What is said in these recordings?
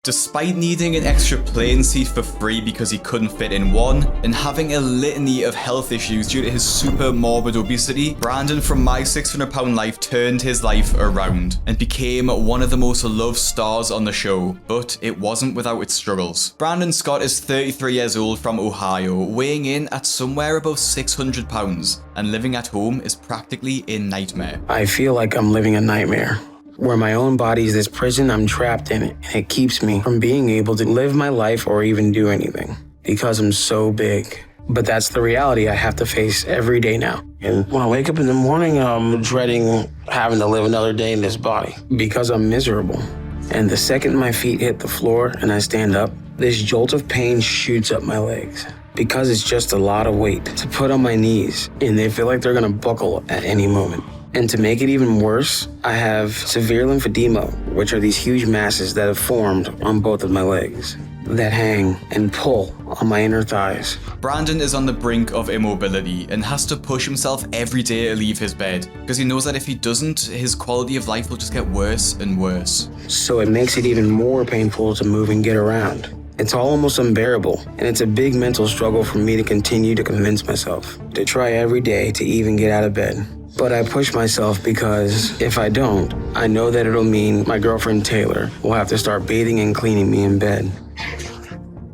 Despite needing an extra plane seat for free because he couldn't fit in one, and having a litany of health issues due to his super morbid obesity, Brandon from My 600 Pound Life turned his life around and became one of the most loved stars on the show, but it wasn't without its struggles. Brandon Scott is 33 years old from Ohio, weighing in at somewhere above 600 pounds, and living at home is practically a nightmare. I feel like I'm living a nightmare, where my own body is this prison. I'm trapped in it, and it keeps me from being able to live my life or even do anything because I'm so big. But that's the reality I have to face every day now. And when I wake up in the morning, I'm dreading having to live another day in this body because I'm miserable. And the second my feet hit the floor and I stand up, this jolt of pain shoots up my legs because it's just a lot of weight to put on my knees, and they feel like they're gonna buckle at any moment. And to make it even worse, I have severe lymphedema, which are these huge masses that have formed on both of my legs that hang and pull on my inner thighs. Brandon is on the brink of immobility and has to push himself every day to leave his bed because he knows that if he doesn't, his quality of life will just get worse and worse. So it makes it even more painful to move and get around. It's almost unbearable, and it's a big mental struggle for me to continue to convince myself to try every day to even get out of bed. But I push myself because if I don't, I know that it'll mean my girlfriend Taylor will have to start bathing and cleaning me in bed.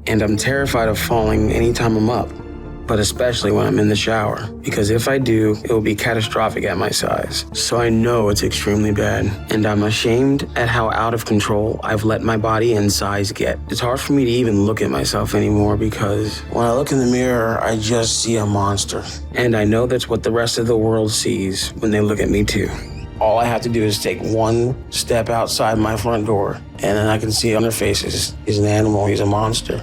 And I'm terrified of falling anytime I'm up, but especially when I'm in the shower, because if I do, it will be catastrophic at my size. So I know it's extremely bad, and I'm ashamed at how out of control I've let my body and size get. It's hard for me to even look at myself anymore because when I look in the mirror, I just see a monster. And I know that's what the rest of the world sees when they look at me too. All I have to do is take one step outside my front door, and then I can see on their faces, he's an animal, he's a monster.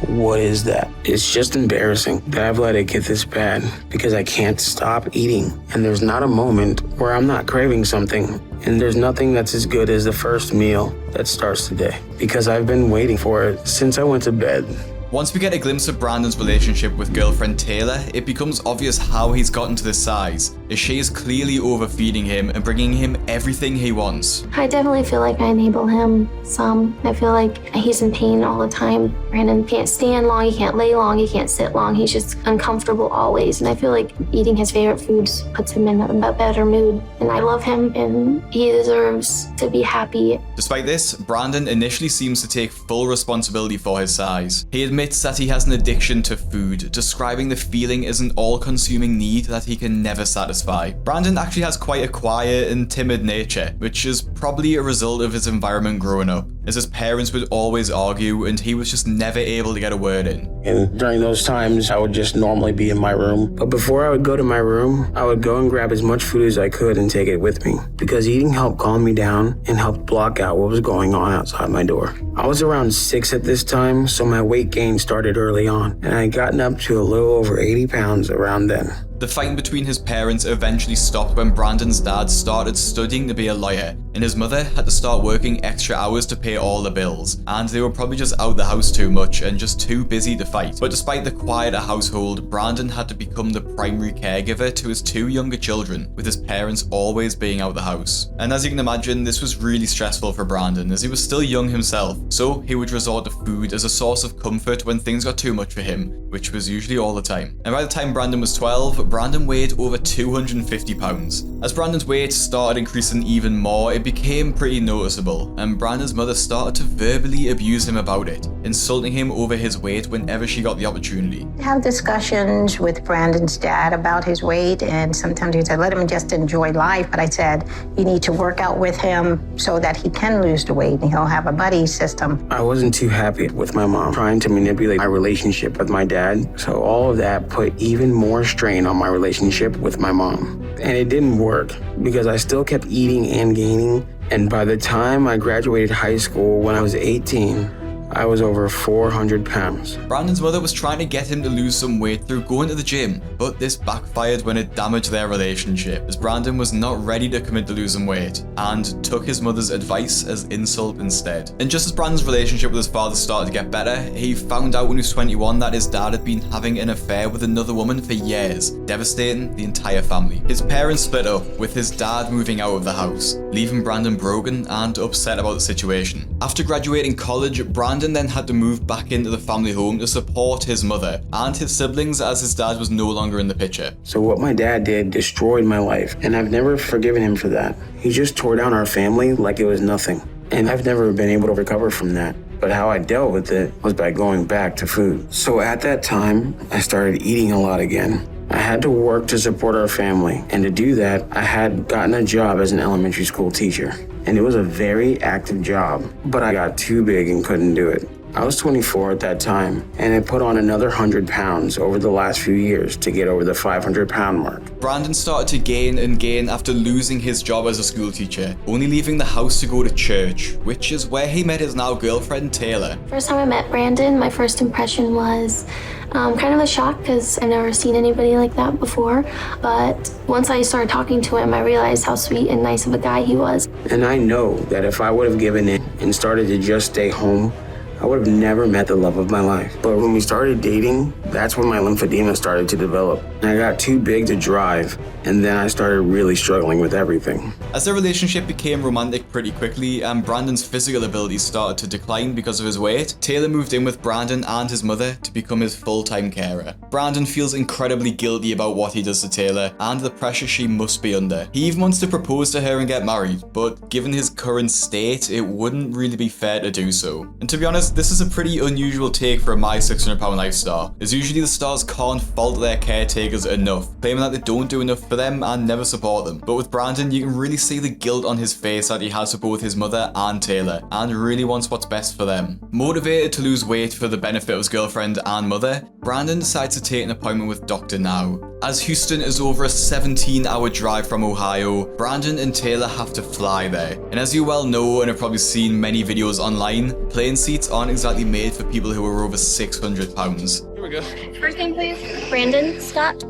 What is that? It's just embarrassing that I've let it get this bad because I can't stop eating. And there's not a moment where I'm not craving something. And there's nothing that's as good as the first meal that starts the day because I've been waiting for it since I went to bed. Once we get a glimpse of Brandon's relationship with girlfriend Taylor, it becomes obvious how he's gotten to this size, as she is clearly overfeeding him and bringing him everything he wants. I definitely feel like I enable him some. I feel like he's in pain all the time. Brandon can't stand long, he can't lay long, he can't sit long. He's just uncomfortable always. And I feel like eating his favorite foods puts him in a better mood. And I love him, and he deserves to be happy. Despite this, Brandon initially seems to take full responsibility for his size. He admits that he has an addiction to food, describing the feeling as an all-consuming need that he can never satisfy. Brandon actually has quite a quiet and timid nature, which is probably a result of his environment growing up, as his parents would always argue and he was just never able to get a word in. And during those times, I would just normally be in my room. But before I would go to my room, I would go and grab as much food as I could and take it with me, because eating helped calm me down and helped block out what was going on outside my door. I was around 6 at this time, so my weight gain started early on, and I had gotten up to a little over 80 pounds around then. The fight between his parents eventually stopped when Brandon's dad started studying to be a lawyer, and his mother had to start working extra hours to pay all the bills, and they were probably just out the house too much and just too busy to fight. But despite the quieter household, Brandon had to become the primary caregiver to his 2 younger children, with his parents always being out the house. And as you can imagine, this was really stressful for Brandon, as he was still young himself, so he would resort to food as a source of comfort when things got too much for him, which was usually all the time. And by the time Brandon was 12, Brandon weighed over 250 pounds. As Brandon's weight started increasing even more, it became pretty noticeable, and Brandon's mother started to verbally abuse him about it, insulting him over his weight whenever she got the opportunity. I have discussions with Brandon's dad about his weight, and sometimes he said, let him just enjoy life. But I said, you need to work out with him so that he can lose the weight and he'll have a buddy system. I wasn't too happy with my mom trying to manipulate my relationship with my dad, so all of that put even more strain on my relationship with my mom. And it didn't work because I still kept eating and gaining, and by the time I graduated high school when I was 18, I was over 400 pounds. Brandon's mother was trying to get him to lose some weight through going to the gym, but this backfired when it damaged their relationship, as Brandon was not ready to commit to losing weight, and took his mother's advice as insult instead. And just as Brandon's relationship with his father started to get better, he found out when he was 21 that his dad had been having an affair with another woman for years, devastating the entire family. His parents split up, with his dad moving out of the house, leaving Brandon broken and upset about the situation. After graduating college, Brandon then had to move back into the family home to support his mother and his siblings, as his dad was no longer in the picture. So what my dad did destroyed my life, and I've never forgiven him for that. He just tore down our family like it was nothing, and I've never been able to recover from that. But how I dealt with it was by going back to food. So at that time, I started eating a lot again. I had to work to support our family, and to do that, I had gotten a job as an elementary school teacher. And it was a very active job, but I got too big and couldn't do it. I was 24 at that time, and I put on another 100 pounds over the last few years to get over the 500-pound mark. Brandon started to gain and gain after losing his job as a school teacher, only leaving the house to go to church, which is where he met his now girlfriend Taylor. First time I met Brandon, my first impression was kind of a shock because I've never seen anybody like that before. But once I started talking to him, I realized how sweet and nice of a guy he was. And I know that if I would have given in and started to just stay home, I would have never met the love of my life. But when we started dating, that's when my lymphedema started to develop. And I got too big to drive, and then I started really struggling with everything. As their relationship became romantic pretty quickly and Brandon's physical abilities started to decline because of his weight, Taylor moved in with Brandon and his mother to become his full-time carer. Brandon feels incredibly guilty about what he does to Taylor and the pressure she must be under. He even wants to propose to her and get married, but given his current state, it wouldn't really be fair to do so. And to be honest, this is a pretty unusual take for a My 600 Pound Life star, as usually the stars can't fault their caretakers enough, claiming that they don't do enough for them and never support them. But with Brandon, you can really see the guilt on his face that he has for both his mother and Taylor, and really wants what's best for them. Motivated to lose weight for the benefit of his girlfriend and mother, Brandon decides to take an appointment with Dr. Now. As Houston is over a 17-hour drive from Ohio, Brandon and Taylor have to fly there. And as you well know and have probably seen many videos online, plane seats aren't exactly made for people who are over 600 pounds. Here we go. First name, please. Brandon Scott.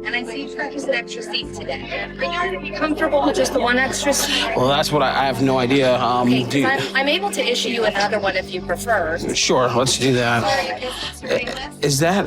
And I see you purchased an extra seat today. Are you comfortable with just the one extra seat? Well, that's what I have no idea. Okay, I'm able to issue you another one if you prefer. Sure, let's do that. Is that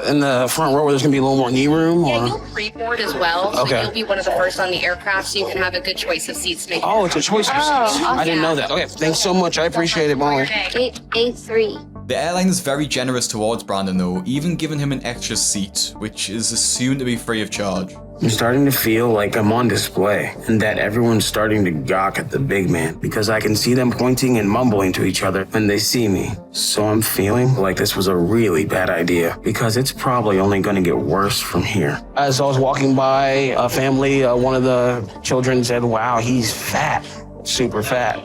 in the front row where there's gonna be a little more knee room? Or? Yeah, you'll pre-board as well. So Okay. you'll be one of the first on the aircraft, so you can have a good choice of seats. To Oh, it's a choice of seats. awesome. I didn't know that. Okay, thanks so much. I appreciate it, Molly. 8A3. The airline is very generous towards Brandon though, even giving him an extra seat, which is assumed to be free of charge. I'm starting to feel like I'm on display and that everyone's starting to gawk at the big man because I can see them pointing and mumbling to each other when they see me. So I'm feeling like this was a really bad idea because it's probably only going to get worse from here. As I was walking by a family, one of the children said, "Wow, he's fat, super fat."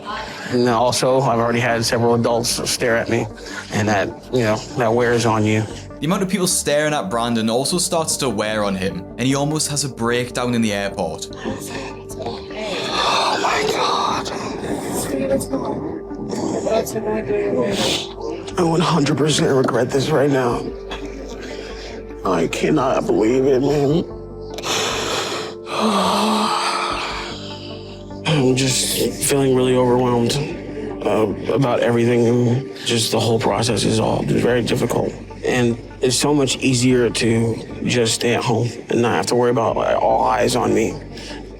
And also, I've already had several adults stare at me, and that wears on you. The amount of people staring at Brandon also starts to wear on him, and he almost has a breakdown in the airport. Oh my God. I 100% regret this right now. I cannot believe it, man. I'm just feeling really overwhelmed about everything, and just the whole process is all very difficult. And it's so much easier to just stay at home and not have to worry about all eyes on me.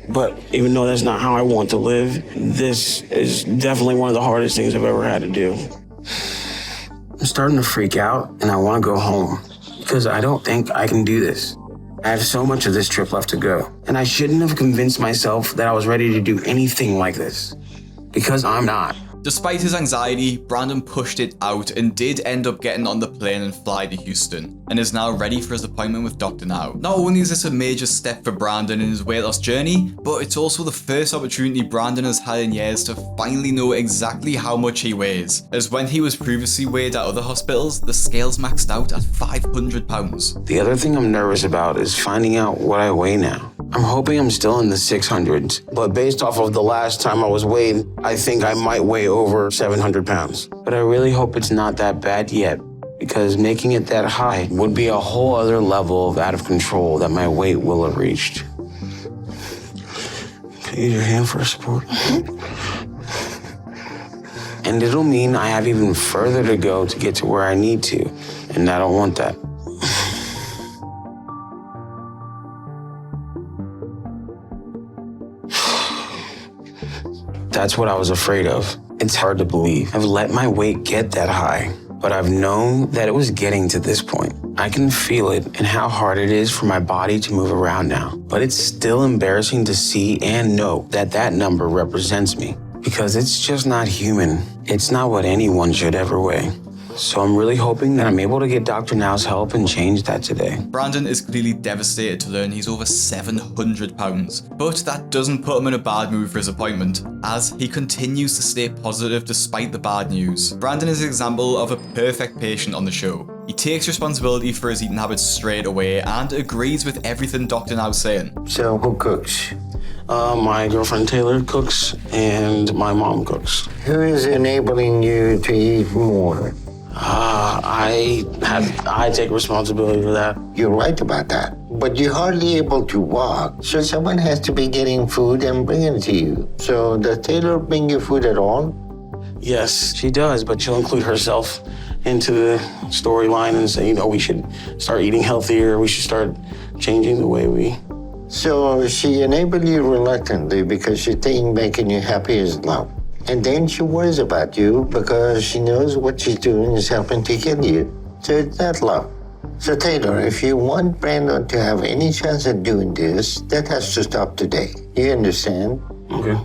But even though that's not how I want to live, this is definitely one of the hardest things I've ever had to do. I'm starting to freak out, and I want to go home because I don't think I can do this. I have so much of this trip left to go, and I shouldn't have convinced myself that I was ready to do anything like this, because I'm not. Despite his anxiety, Brandon pushed it out and did end up getting on the plane and fly to Houston, and is now ready for his appointment with Dr. Now. Not only is this a major step for Brandon in his weight loss journey, but it's also the first opportunity Brandon has had in years to finally know exactly how much he weighs, as when he was previously weighed at other hospitals, the scales maxed out at 500 pounds. The other thing I'm nervous about is finding out what I weigh now. I'm hoping I'm still in the 600s, but based off of the last time I was weighed, I think I might weigh over 700 pounds. But I really hope it's not that bad yet, because making it that high would be a whole other level of out of control that my weight will have reached. Can you use your hand for support? And it'll mean I have even further to go to get to where I need to, and I don't want that. That's what I was afraid of. It's hard to believe. I've let my weight get that high, but I've known that it was getting to this point. I can feel it and how hard it is for my body to move around now. But it's still embarrassing to see and know that that number represents me, because it's just not human. It's not what anyone should ever weigh. So I'm really hoping that I'm able to get Dr. Now's help and change that today. Brandon is clearly devastated to learn he's over 700 pounds, but that doesn't put him in a bad mood for his appointment, as he continues to stay positive despite the bad news. Brandon is an example of a perfect patient on the show. He takes responsibility for his eating habits straight away and agrees with everything Dr. Now's saying. So who cooks? My girlfriend Taylor cooks and my mom cooks. Who is enabling you to eat more? I take responsibility for that. You're right about that. But you're hardly able to walk, so someone has to be getting food and bringing it to you. So does Taylor bring you food at all? Yes, she does, but she'll include herself into the storyline and say, we should start eating healthier, we should start changing the way we... So she enabled you reluctantly because she thinks making you happy is love. And then she worries about you because she knows what she's doing is helping to kill you. So it's not love. So Taylor, if you want Brandon to have any chance at doing this, that has to stop today. You understand? Okay.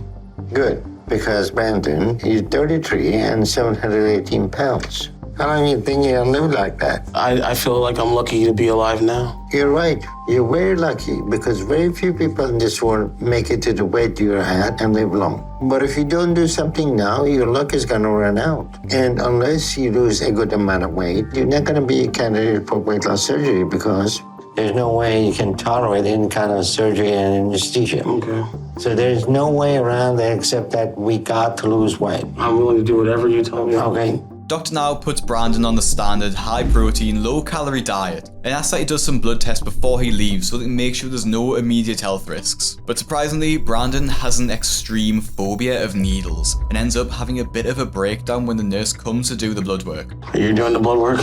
Good, because Brandon, he's 33 and 718 pounds. How long do you think you'll live like that? I feel like I'm lucky to be alive now. You're right. You're very lucky because very few people in this world make it to the weight you're at and live long. But if you don't do something now, your luck is going to run out. And unless you lose a good amount of weight, you're not going to be a candidate for weight loss surgery because there's no way you can tolerate any kind of surgery and anesthesia. Okay. So there's no way around that except that we got to lose weight. I'm willing to do whatever you tell me. Okay. Dr. Now puts Brandon on the standard high-protein, low-calorie diet and asks that he does some blood tests before he leaves so that he makes sure there's no immediate health risks. But surprisingly, Brandon has an extreme phobia of needles and ends up having a bit of a breakdown when the nurse comes to do the blood work. Are you doing the blood work?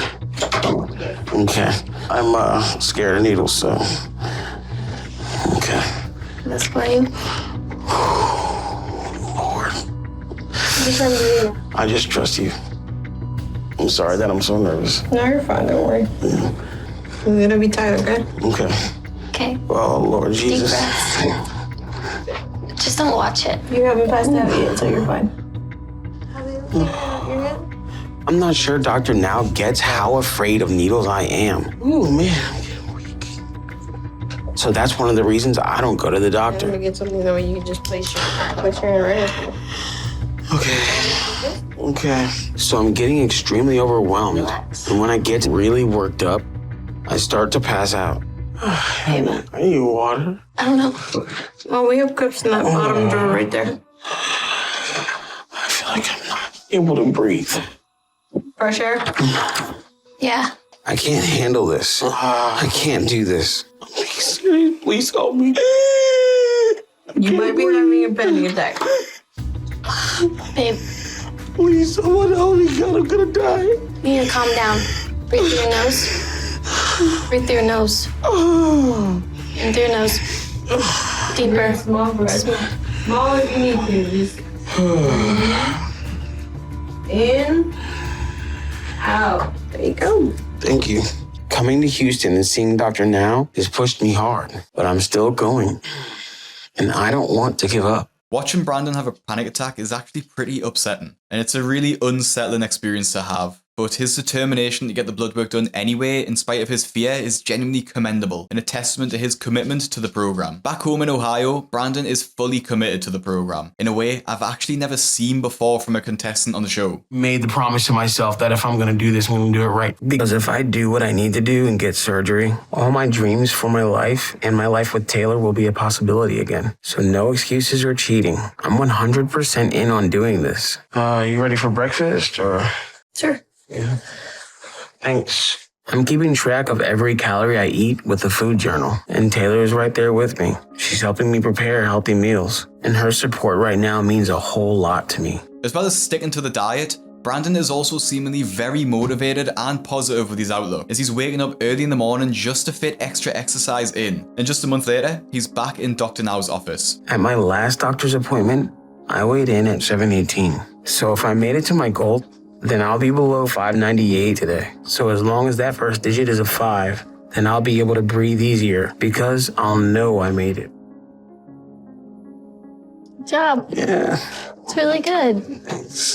Okay. I'm scared of needles, so... Okay. That's for you. Lord. Just remember, I just trust you. I'm sorry that I'm so nervous. No, you're fine. Don't worry. You're gonna be tired, okay? Okay. okay, Oh, Lord deep Jesus. breaths. Just don't watch it. You haven't passed out yet, so you're fine. I'm not sure Dr. Now gets how afraid of needles I am. Ooh, man, I'm getting weak. So that's one of the reasons I don't go to the I'm doctor. gonna get something that way you can just place your hand right here. Okay. So I'm getting extremely overwhelmed. Relax. And when I get really worked up, I start to pass out. I need water. I don't know. Oh, we have cups in that bottom drawer right there. I feel like I'm not able to breathe. Fresh air? Yeah. I can't handle this. I can't do this. Please help me. You might be having a panic attack. Babe, Please, someone help me. God, I'm gonna die. you need to calm down. Breathe through your nose. Breathe through your nose. In through your nose. Deeper. Small breath. Small if you need to. Just in, out. There you go. Thank you. Coming to Houston and seeing Dr. Now has pushed me hard, but I'm still going. And I don't want to give up. Watching Brandon have a panic attack is actually pretty upsetting, and it's a really unsettling experience to have. But his determination to get the blood work done anyway, in spite of his fear, is genuinely commendable and a testament to his commitment to the program. Back home in Ohio, Brandon is fully committed to the program, in a way I've actually never seen before from a contestant on the show. Made the promise to myself that if I'm gonna do this, I'm gonna do it right. Because if I do what I need to do and get surgery, all my dreams for my life and my life with Taylor will be a possibility again. So no excuses or cheating. I'm 100% in on doing this. You ready for breakfast or? Sure. Yeah. Thanks. I'm keeping track of every calorie I eat with the food journal, and Taylor is right there with me. She's helping me prepare healthy meals, and her support right now means a whole lot to me. As well as sticking to the diet, Brandon is also seemingly very motivated and positive with his outlook, as he's waking up early in the morning just to fit extra exercise in. And just a month later, he's back in Dr. Now's office. At my last doctor's appointment, I weighed in at 718. So if I made it to my goal, then I'll be below 598 today. So as long as that first digit is a 5, then I'll be able to breathe easier because I'll know I made it. Good job. Yeah. It's really good.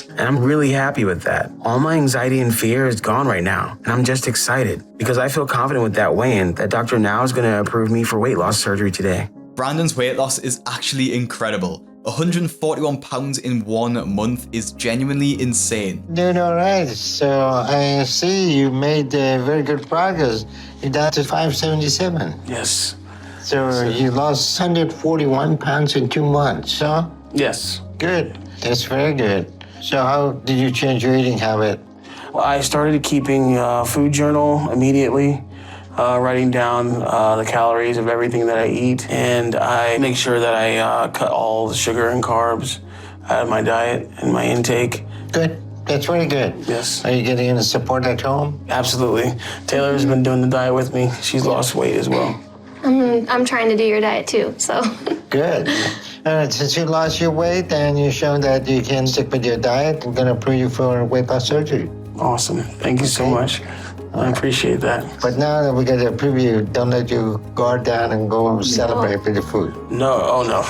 And I'm really happy with that. All my anxiety and fear is gone right now. And I'm just excited because I feel confident with that weigh-in that Dr. Now is going to approve me for weight loss surgery today. Brandon's weight loss is actually incredible. 141 pounds in 1 month is genuinely insane. Doing all right. So I see you made very good progress. You're down to 577. Yes. So you lost 141 pounds in 2 months, huh? Yes. Good. That's very good. So how did you change your eating habit? Well, I started keeping a food journal immediately, writing down the calories of everything that I eat. And I make sure that I cut all the sugar and carbs out of my diet and my intake. Good. That's very good. Yes. Are you getting any support at home? Absolutely. Taylor has been doing the diet with me. She's lost weight as well. I'm trying to do your diet too, so. Good. Since you lost your weight and you shown that you can stick with your diet, I'm going to approve you for weight loss surgery. Awesome. Thank you so much. I appreciate that. But now that we got to approve you, don't let you guard down and go celebrate with the food. No, oh no.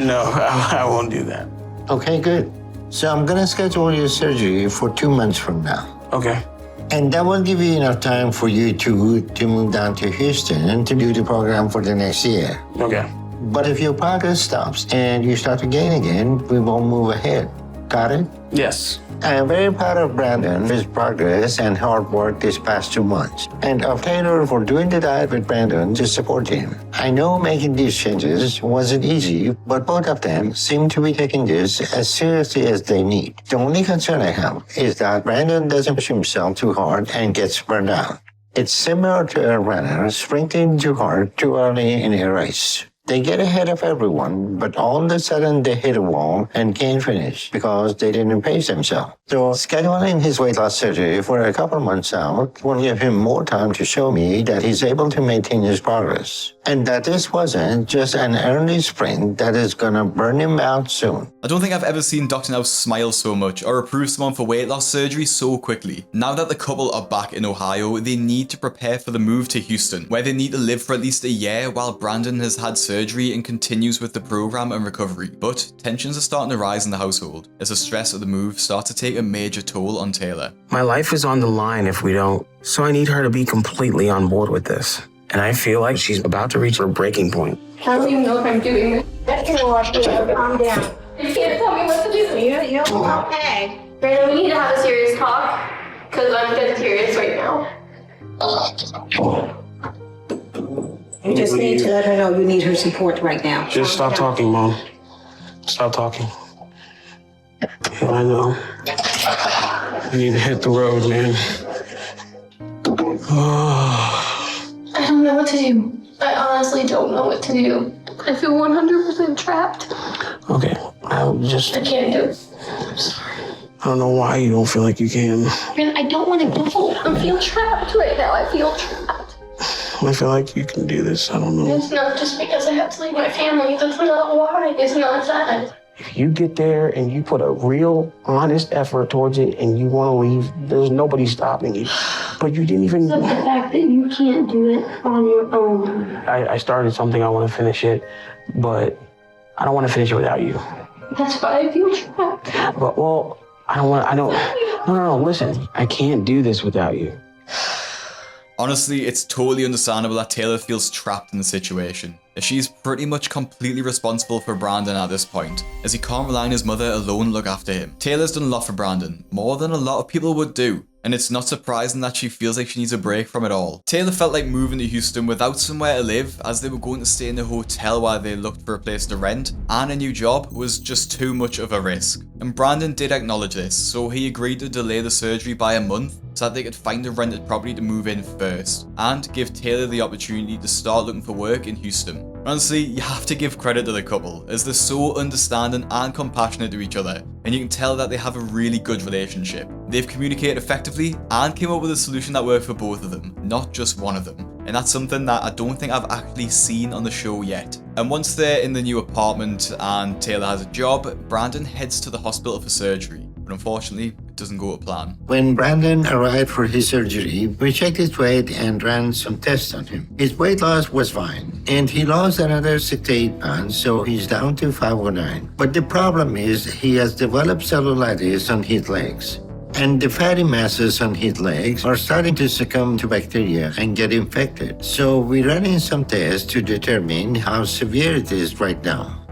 No, I won't do that. Okay, good. So I'm going to schedule your surgery for 2 months from now. Okay. And that will give you enough time for you to move down to Houston to do the program for the next year. Okay. But if your progress stops and you start to gain again, we won't move ahead. Got it? Yes. I am very proud of Brandon, his progress and hard work these past 2 months, and of Taylor for doing the diet with Brandon to support him. I know making these changes wasn't easy, but both of them seem to be taking this as seriously as they need. The only concern I have is that Brandon doesn't push himself too hard and gets burned out. It's similar to a runner sprinting too hard too early in a race. They get ahead of everyone, but all of a sudden they hit a wall and can't finish because they didn't pace themselves. So scheduling his weight loss surgery for a couple months out will give him more time to show me that he's able to maintain his progress. And that this wasn't just an early sprint that is gonna burn him out soon. I don't think I've ever seen Dr. Now smile so much or approve someone for weight loss surgery so quickly. Now that the couple are back in Ohio, they need to prepare for the move to Houston, where they need to live for at least a year while Brandon has had surgery and continues with the program and recovery. But tensions are starting to rise in the household as the stress of the move starts to take a major toll on Taylor. My life is on the line if we don't, so I need her to be completely on board with this. And I feel like she's about to reach her breaking point. I don't even know if I'm doing this. Calm down. You can't tell me what to do. You're okay. Brandon, we need to have a serious talk, because I'm dead serious right now. You just need to let her know you need her support right now. Just stop talking, Mom. Stop talking. Yeah, I know. I need to hit the road, man. I don't know what to do. I honestly don't know what to do. I feel 100% trapped. Okay, I can't do it. I'm sorry. I don't know why you don't feel like you can. Brandon, I don't want to go. I feel trapped right now. I feel trapped. I feel like you can do this. I don't know. It's not just because I have to leave my family. That's not why. It's not that. If you get there and you put a real, honest effort towards it and you want to leave, there's nobody stopping you. But you didn't even... Except the fact that you can't do it on your own. I started something, I want to finish it, but I don't want to finish it without you. That's why I feel trapped. But, well, I don't... No, listen, I can't do this without you. Honestly, it's totally understandable that Taylor feels trapped in the situation, as she's pretty much completely responsible for Brandon at this point, as he can't rely on his mother alone to look after him. Taylor's done a lot for Brandon, more than a lot of people would do, and it's not surprising that she feels like she needs a break from it all. Taylor felt like moving to Houston without somewhere to live, as they were going to stay in a hotel while they looked for a place to rent, and a new job was just too much of a risk. And Brandon did acknowledge this, so he agreed to delay the surgery by a month so that they could find a rented property to move in first, and give Taylor the opportunity to start looking for work in Houston. Honestly, you have to give credit to the couple, as they're so understanding and compassionate to each other, and you can tell that they have a really good relationship. They've communicated effectively and came up with a solution that worked for both of them, not just one of them. And that's something that I don't think I've actually seen on the show yet. And once they're in the new apartment and Taylor has a job, Brandon heads to the hospital for surgery. But unfortunately, it doesn't go to plan. When Brandon arrived for his surgery, we checked his weight and ran some tests on him. His weight loss was fine, and he lost another 6 to 8 pounds, so he's down to 509. But the problem is he has developed cellulitis on his legs. And the fatty masses on his legs are starting to succumb to bacteria and get infected. So we ran in some tests to determine how severe it is right now.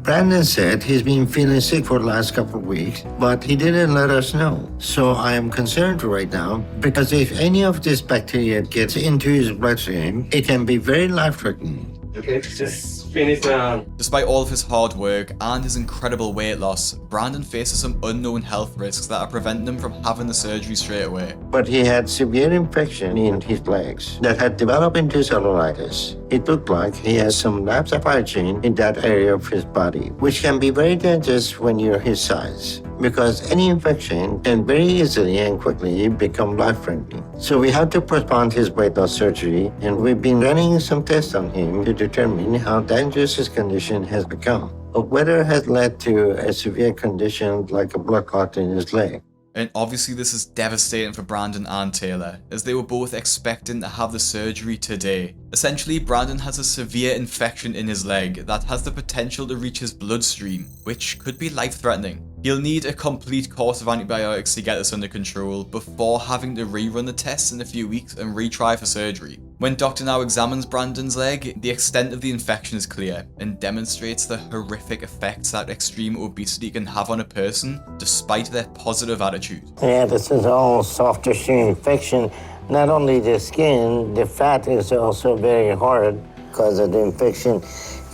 Brandon said he's been feeling sick for the last couple of weeks, but he didn't let us know. So I am concerned right now because if any of this bacteria gets into his bloodstream, it can be very life-threatening. Okay, just finish down. Despite all of his hard work and his incredible weight loss, Brandon faces some unknown health risks that are preventing him from having the surgery straight away. But he had severe infection in his legs that had developed into cellulitis. It looked like he has some lapse of hygiene in that area of his body, which can be very dangerous when you're his size, because any infection can very easily and quickly become life-threatening. So we had to postpone his weight loss surgery, and we've been running some tests on him to determine how dangerous his condition has become, or whether it has led to a severe condition like a blood clot in his leg. And obviously this is devastating for Brandon and Taylor, as they were both expecting to have the surgery today. Essentially, Brandon has a severe infection in his leg that has the potential to reach his bloodstream, which could be life-threatening. He'll need a complete course of antibiotics to get this under control before having to rerun the tests in a few weeks and retry for surgery. When Dr. now examines Brandon's leg, the extent of the infection is clear and demonstrates the horrific effects that extreme obesity can have on a person despite their positive attitude. Yeah, this is all soft tissue infection. Not only the skin, the fat is also very hard because of the infection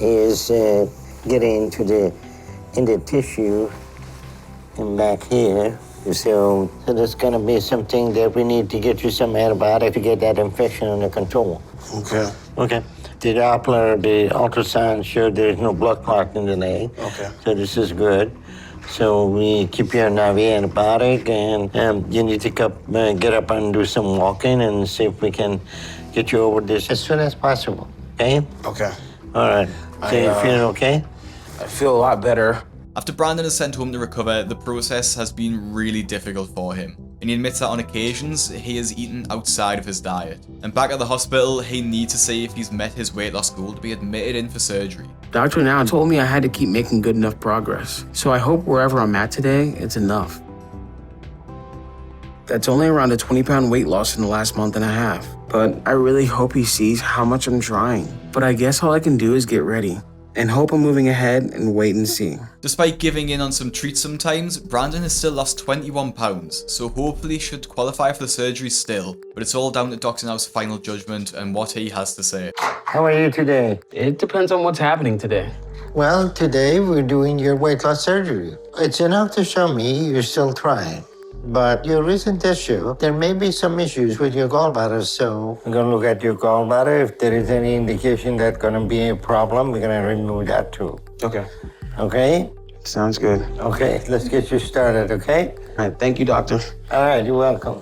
is getting into the tissue and back here. So there's going to be something that we need to get you some antibiotic to get that infection under control. Okay. Okay. The Doppler, the ultrasound showed there's no blood clot in the leg. Okay. So this is good. So we keep you on IV antibiotic, and you need to get up and do some walking and see if we can get you over this as soon as possible. Okay? Okay. All right. So you feeling okay? I feel a lot better. After Brandon is sent home to recover, the process has been really difficult for him, and he admits that on occasions he has eaten outside of his diet. And back at the hospital, he needs to see if he's met his weight loss goal to be admitted in for surgery. Dr. Now told me I had to keep making good enough progress, so I hope wherever I'm at today, it's enough. That's only around a 20-pound weight loss in the last month and a half, but I really hope he sees how much I'm trying. But I guess all I can do is get ready and hope I'm moving ahead and wait and see. Despite giving in on some treats sometimes, Brandon has still lost 21 pounds, so hopefully should qualify for the surgery still, but it's all down to Dr. Now's final judgment and what he has to say. How are you today? It depends on what's happening today. Well, today we're doing your weight loss surgery. It's enough to show me you're still trying. But your recent test show there may be some issues with your gallbladder, so we're going to look at your gallbladder. If there is any indication that's going to be a problem, we're going to remove that too. Okay. Okay? Sounds good. Okay, let's get you started, okay? All right, thank you, doctor. All right, you're welcome.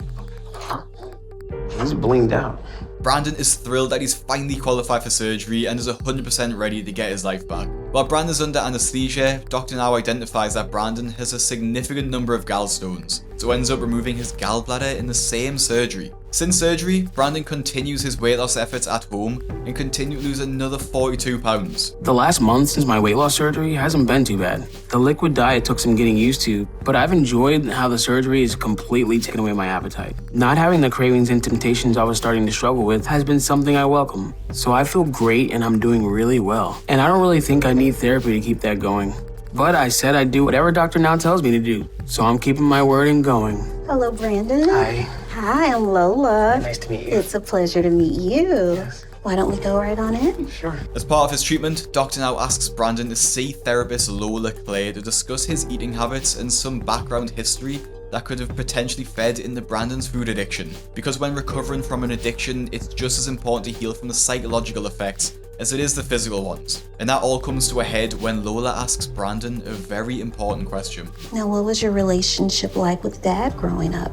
He's blinged out. Brandon is thrilled that he's finally qualified for surgery and is 100% ready to get his life back. While Brandon's under anesthesia, Dr. Now identifies that Brandon has a significant number of gallstones, so ends up removing his gallbladder in the same surgery. Since surgery, Brandon continues his weight loss efforts at home and continues to lose another 42 pounds. The last month since my weight loss surgery hasn't been too bad. The liquid diet took some getting used to, but I've enjoyed how the surgery has completely taken away my appetite. Not having the cravings and temptations I was starting to struggle with has been something I welcome. So I feel great and I'm doing really well. And I don't really think I need therapy to keep that going. But I said I'd do whatever Dr. Now tells me to do. So I'm keeping my word and going. Hello, Brandon. Hi. Hi, I'm Lola. Nice to meet you. It's a pleasure to meet you. Yes. Why don't we go right on in? Sure. As part of his treatment, Dr. Now asks Brandon to see therapist Lola Clay to discuss his eating habits and some background history that could have potentially fed into Brandon's food addiction. Because when recovering from an addiction, it's just as important to heal from the psychological effects as it is the physical ones. And that all comes to a head when Lola asks Brandon a very important question. Now, what was your relationship like with Dad growing up?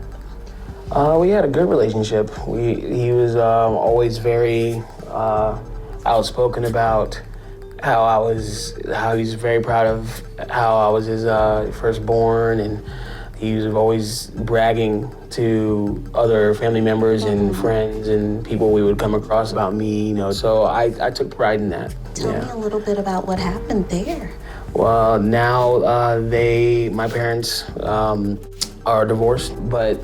We had a good relationship. He was always very outspoken about how he was very proud of how I was his firstborn, and he was always bragging to other family members and friends and people we would come across about me, so I took pride in that. Tell me a little bit about what happened there. Well, now my parents are divorced, but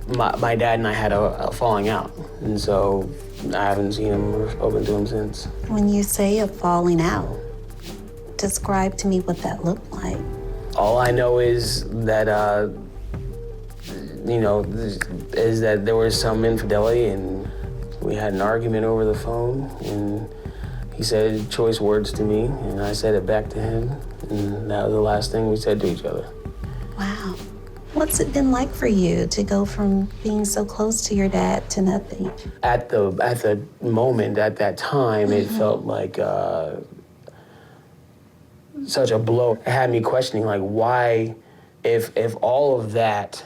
my dad and I had a falling out, and so I haven't seen him or spoken to him since. When you say a falling out, describe to me what that looked like. All I know is that, is that there was some infidelity, and we had an argument over the phone, and he said choice words to me, and I said it back to him, and that was the last thing we said to each other. Wow. What's it been like for you to go from being so close to your dad to nothing? At the moment, at that time, it felt like such a blow. It had me questioning, like, why, if all of that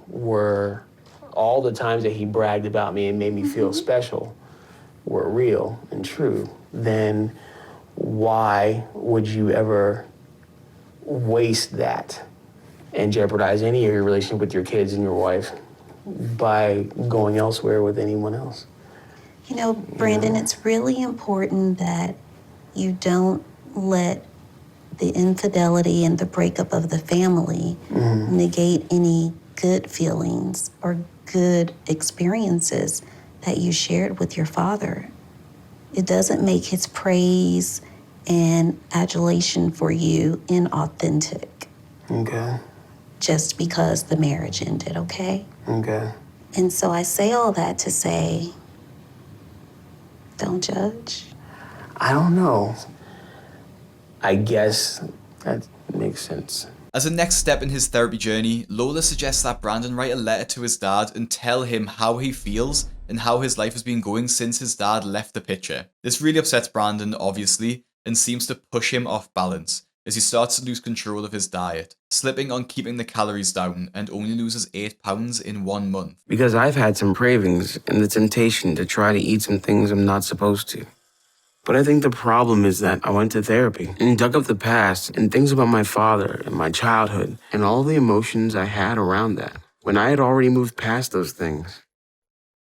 were all the times that he bragged about me and made me feel special were real and true, then why would you ever waste that and jeopardize any of your relationship with your kids and your wife by going elsewhere with anyone else? Brandon, it's really important that you don't let the infidelity and the breakup of the family negate any good feelings or good experiences that you shared with your father. It doesn't make his praise and adulation for you inauthentic. Okay. Just because the marriage ended, okay? Okay. And so I say all that to say, don't judge. I don't know. I guess that makes sense. As a next step in his therapy journey, Lola suggests that Brandon write a letter to his dad and tell him how he feels and how his life has been going since his dad left the picture. This really upsets Brandon, obviously, and seems to push him off balance as he starts to lose control of his diet, slipping on keeping the calories down and only loses 8 pounds in 1 month. Because I've had some cravings and the temptation to try to eat some things I'm not supposed to. But I think the problem is that I went to therapy and dug up the past and things about my father and my childhood and all the emotions I had around that when I had already moved past those things.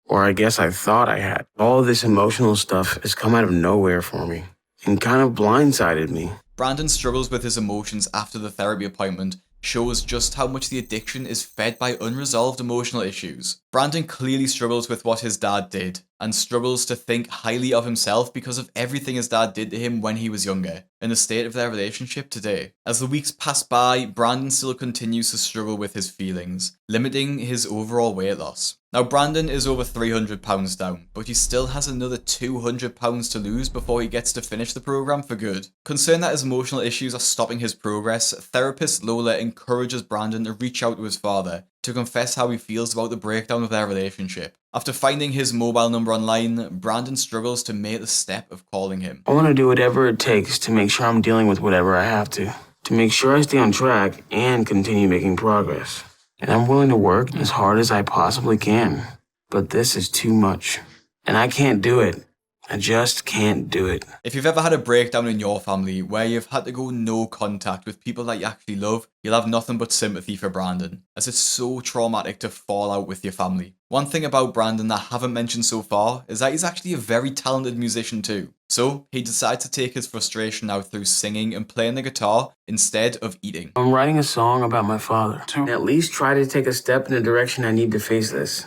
Or I guess I thought I had. All of this emotional stuff has come out of nowhere for me and kind of blindsided me. Brandon struggles with his emotions after the therapy appointment, shows just how much the addiction is fed by unresolved emotional issues. Brandon clearly struggles with what his dad did, and struggles to think highly of himself because of everything his dad did to him when he was younger, and the state of their relationship today. As the weeks pass by, Brandon still continues to struggle with his feelings, limiting his overall weight loss. Now, Brandon is over 300 pounds down, but he still has another 200 pounds to lose before he gets to finish the program for good. Concerned that his emotional issues are stopping his progress, therapist Lola encourages Brandon to reach out to his father to confess how he feels about the breakdown of their relationship. After finding his mobile number online, Brandon struggles to make the step of calling him. I want to do whatever it takes to make sure I'm dealing with whatever I have to make sure I stay on track and continue making progress. And I'm willing to work as hard as I possibly can. But this is too much. And I can't do it I just can't do it. If you've ever had a breakdown in your family where you've had to go no contact with people that you actually love, you'll have nothing but sympathy for Brandon, as it's so traumatic to fall out with your family. One thing about Brandon that I haven't mentioned so far is that he's actually a very talented musician too. So he decides to take his frustration out through singing and playing the guitar instead of eating. I'm writing a song about my father. To at least try to take a step in the direction I need to face this.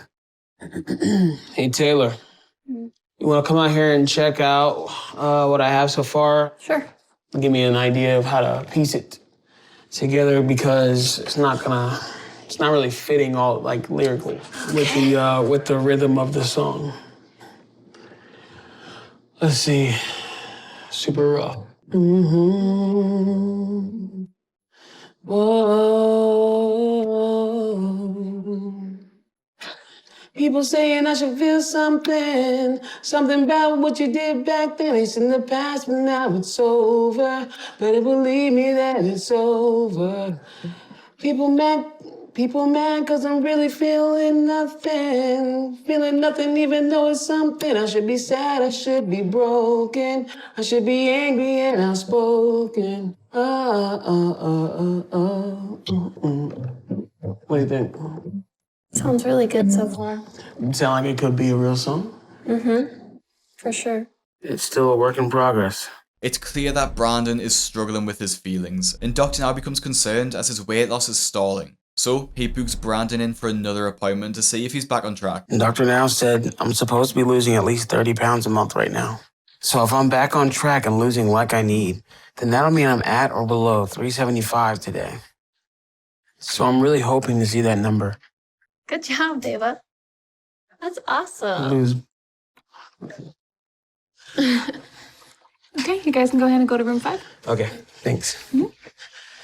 Hey, Taylor. You want to come out here and check out what I have so far? Sure. Give me an idea of how to piece it together, because it's not really fitting all like lyrically with the rhythm of the song. Let's see. Super rough. Mm-hmm. Whoa. People saying I should feel something about what you did back then. It's in the past, but now it's over. Better believe me that it's over. People mad cause I'm really feeling nothing. Feeling nothing even though it's something. I should be sad, I should be broken. I should be angry and outspoken. What do you think? Sounds really good so far. Sound like it could be a real song? For sure. It's still a work in progress. It's clear that Brandon is struggling with his feelings, and Dr. now becomes concerned as his weight loss is stalling. So he books Brandon in for another appointment to see if he's back on track. Dr. Now said I'm supposed to be losing at least 30 pounds a month right now. So if I'm back on track and losing like I need, then that'll mean I'm at or below 375 today. So I'm really hoping to see that number. Good job, Deva. That's awesome. Lose. Okay, you guys can go ahead and go to room 5. Okay, thanks.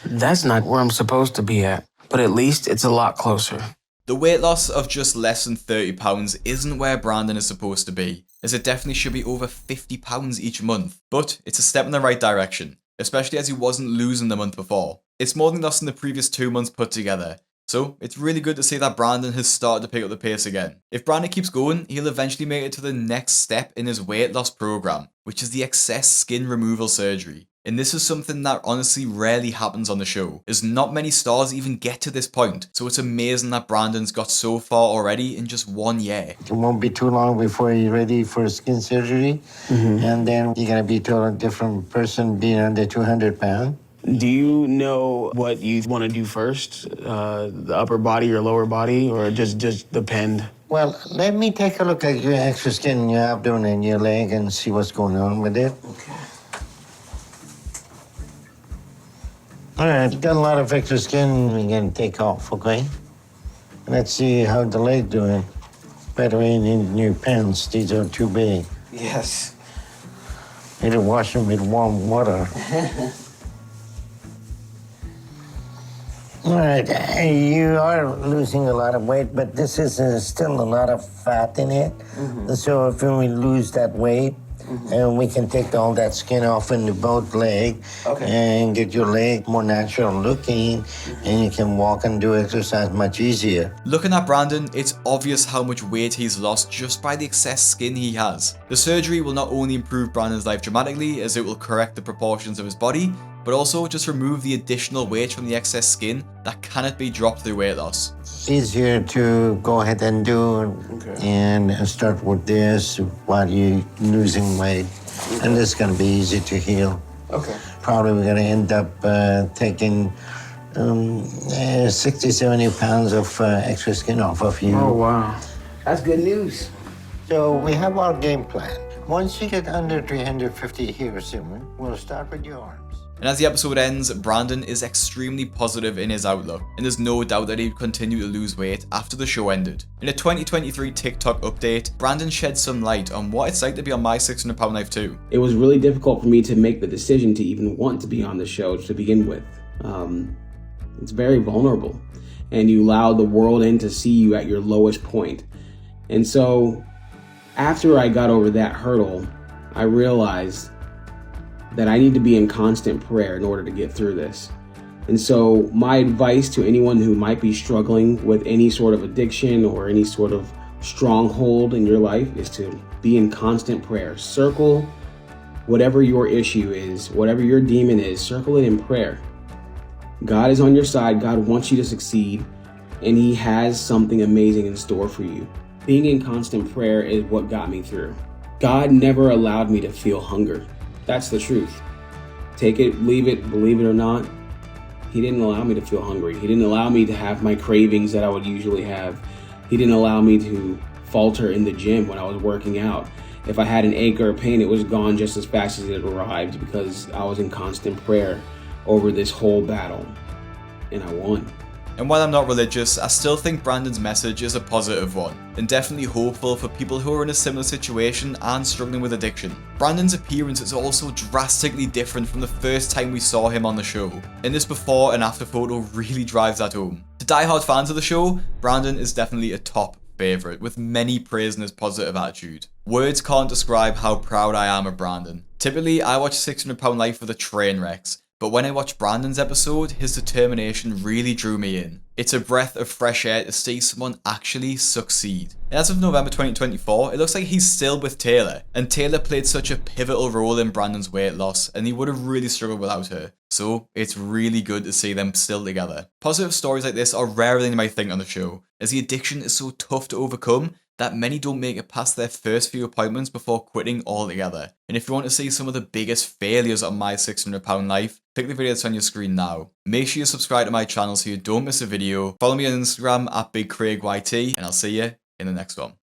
That's not where I'm supposed to be at, but at least it's a lot closer. The weight loss of just less than 30 pounds isn't where Brandon is supposed to be, as it definitely should be over 50 pounds each month, but it's a step in the right direction, especially as he wasn't losing the month before. It's more than lost in the previous 2 months put together, so it's really good to see that Brandon has started to pick up the pace again. If Brandon keeps going, he'll eventually make it to the next step in his weight loss program, which is the excess skin removal surgery. And this is something that honestly rarely happens on the show, as not many stars even get to this point, so it's amazing that Brandon's got so far already in just 1 year. It won't be too long before you're ready for skin surgery, and then you're gonna be a totally different person being under 200 pounds. Do you know what you want to do first? The upper body or lower body, or just depend? Well, let me take a look at your extra skin in your abdomen and your leg and see what's going on with it. Okay. All right, got a lot of extra skin we're gonna take off, okay? Let's see how the leg doing. Better ain't in new pants, these are too big. Yes. Need to wash them with warm water. All right, you are losing a lot of weight, but this is still a lot of fat in it. So if we lose that weight, and we can take all that skin off in both legs and get your leg more natural looking, and you can walk and do exercise much easier. Looking at Brandon, it's obvious how much weight he's lost just by the excess skin he has. The surgery will not only improve Brandon's life dramatically, as it will correct the proportions of his body, but also just remove the additional weight from the excess skin that cannot be dropped through weight loss. Easier to go ahead and do and start with this while you're losing weight. And this is gonna be easy to heal. Okay. Probably we're gonna end up taking 60, 70 pounds of extra skin off of you. Oh, wow. That's good news. So we have our game plan. Once you get under 350 here soon, we'll start with your arms. And as the episode ends, Brandon is extremely positive in his outlook, and there's no doubt that he'd continue to lose weight after the show ended. In a 2023 TikTok update, Brandon sheds some light on what it's like to be on My 600 Pound Life too. It was really difficult for me to make the decision to even want to be on the show to begin with. It's very vulnerable, and you allow the world in to see you at your lowest point. And so after I got over that hurdle, I realized that I need to be in constant prayer in order to get through this. And so my advice to anyone who might be struggling with any sort of addiction or any sort of stronghold in your life is to be in constant prayer. Circle whatever your issue is, whatever your demon is, circle it in prayer. God is on your side. God wants you to succeed, and He has something amazing in store for you. Being in constant prayer is what got me through. God never allowed me to feel hunger. That's the truth. Take it, leave it, believe it or not. He didn't allow me to feel hungry. He didn't allow me to have my cravings that I would usually have. He didn't allow me to falter in the gym when I was working out. If I had an ache or a pain, it was gone just as fast as it arrived because I was in constant prayer over this whole battle, and I won. And while I'm not religious, I still think Brandon's message is a positive one, and definitely hopeful for people who are in a similar situation and struggling with addiction. Brandon's appearance is also drastically different from the first time we saw him on the show, and this before and after photo really drives that home. To die-hard fans of the show, Brandon is definitely a top favourite, with many praising his positive attitude. Words can't describe how proud I am of Brandon. Typically, I watch 600 Pound Life for the train wrecks, but when I watched Brandon's episode, his determination really drew me in. It's a breath of fresh air to see someone actually succeed. And as of November 2024, it looks like he's still with Taylor, and Taylor played such a pivotal role in Brandon's weight loss, and he would have really struggled without her. So it's really good to see them still together. Positive stories like this are rarer than you might think on the show, as the addiction is so tough to overcome that many don't make it past their first few appointments before quitting altogether. And if you want to see some of the biggest failures on my 600 Pound Life, click the video that's on your screen now. Make sure you subscribe to my channel so you don't miss a video. Follow me on Instagram at BigCraigYT, and I'll see you in the next one.